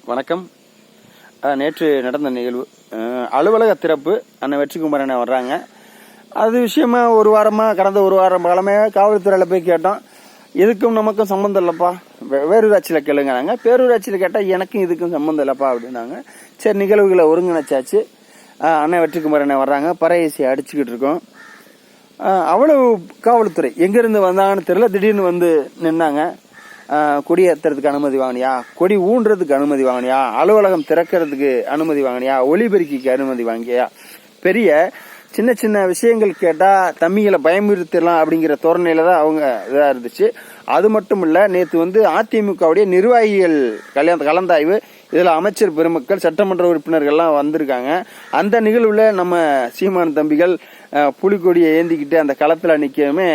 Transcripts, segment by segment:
வணக்கம். நேற்று நடந்த நிகழ்வு அலுவலக திறப்பு. அண்ணன் வெற்றிக்குமரனை வர்றாங்க. அது விஷயமா கடந்த ஒரு வாரம் காலமே காவல்துறையில் போய் கேட்டோம். இதுக்கும் நமக்கும் சம்மந்தம் இல்லைப்பா, வேறூராட்சியில் கேளுங்கிறாங்க. பேரூராட்சியில் கேட்டால் எனக்கும் இதுக்கும் சம்மந்தம் இல்லைப்பா அப்படின்னாங்க. சரி, நிகழ்வுகளை ஒருங்கிணைச்சாச்சு. அண்ணன் வெற்றிக்குமரனை வர்றாங்க. பறையசி அடிச்சுக்கிட்டு இருக்கோம். அவ்வளவு காவல்துறை எங்கிருந்து வந்தாங்கன்னு தெரியல. திடீர்னு வந்து நின்னாங்க. கொடி ஏற்றுறதுக்கு அனுமதி வாங்கினியா, கொடி ஊன்றதுக்கு அனுமதி வாங்கினியா, அலுவலகம் திறக்கிறதுக்கு அனுமதி வாங்கினியா, ஒலிபெருக்கிக்கு அனுமதி வாங்கியா, பெரிய சின்ன சின்ன விஷயங்கள் கேட்டா தம்பிகளை பயமுறுத்திடலாம் அப்படிங்கிற தோரணையில தான் அவங்க இதா இருந்துச்சு. அது மட்டும் இல்ல, நேற்று வந்து அதிமுகவுடைய நிர்வாகிகள் கலந்தாய்வு. இதுல அமைச்சர் பெருமக்கள், சட்டமன்ற உறுப்பினர்கள்லாம் வந்திருக்காங்க. அந்த நிகழ்வுல நம்ம சீமான் தம்பிகள் புலிக்கொடியை ஏந்திக்கிட்டு அந்த களத்துல நிக்கவே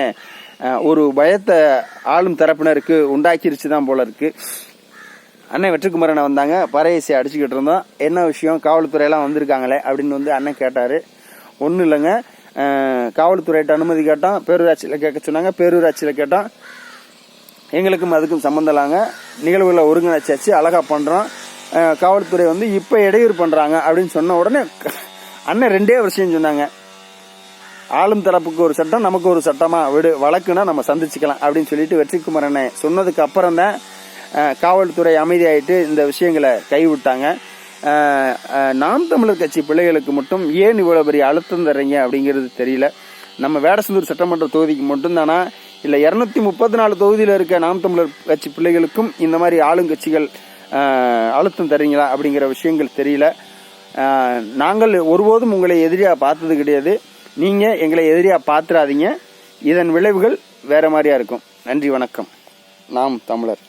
ஒரு பயத்தை ஆளும் தரப்பினருக்கு உண்டாக்கிருச்சு தான் போல இருக்கு. அண்ணன் வெற்றிக்குமரனை வந்தாங்க. பறையசி அடிச்சுக்கிட்டு இருந்தோம். என்ன விஷயம், காவல்துறையெல்லாம் வந்திருக்காங்களே அப்படின்னு வந்து அண்ணன் கேட்டாரு. ஒன்றும் இல்லைங்க, காவல்துறையிட்ட அனுமதி கேட்டோம். பேரூராட்சியில் கேட்க சொன்னாங்க. பேரூராட்சியில் கேட்டோம். எங்களுக்கும் அதுக்கும் சம்மந்தம் இல்லாங்க. நிகழ்வுகளை ஒருங்கிணைச்சாச்சு, அழகா பண்றோம். காவல்துறை வந்து இப்ப இடையூறு பண்றாங்க அப்படின்னு சொன்ன உடனே அண்ணன் ரெண்டே விஷயம் சொன்னாங்க. ஆளும் தரப்புக்கு ஒரு சட்டம், நமக்கு ஒரு சட்டமா விடு, வழக்குன்னா நம்ம சந்திச்சுக்கலாம் அப்படின்னு சொல்லிட்டு வெற்றிக்குமரனை சொன்னதுக்கு அப்புறம் தான் காவல்துறை அமைதியாயிட்டு இந்த விஷயங்களை கைவிட்டாங்க. நாம் தமிழர் கட்சி பிள்ளைகளுக்கு மட்டும் ஏன் இவ்வளவு பெரிய அழுத்தம் தர்றீங்க அப்படிங்கிறது தெரியல. நம்ம வேடசந்தூர் சட்டமன்ற தொகுதிக்கு மட்டும்தானா, இல்ல 234 தொகுதியில இருக்க நாம் தமிழர் கட்சி பிள்ளைகளுக்கும் இந்த மாதிரி ஆளுங்கட்சிகள் அழுத்தம் தர்றீங்களா அப்படிங்கிற விஷயங்கள் தெரியல. நாங்கள் ஒருபோதும் உங்களை எதிரியா பார்த்தது கிடையாது. நீங்க எங்களை எதிரியா பாத்துறாதீங்க. இதன் விளைவுகள் வேற மாதிரியா இருக்கும். நன்றி, வணக்கம். நாம் தமிழர்.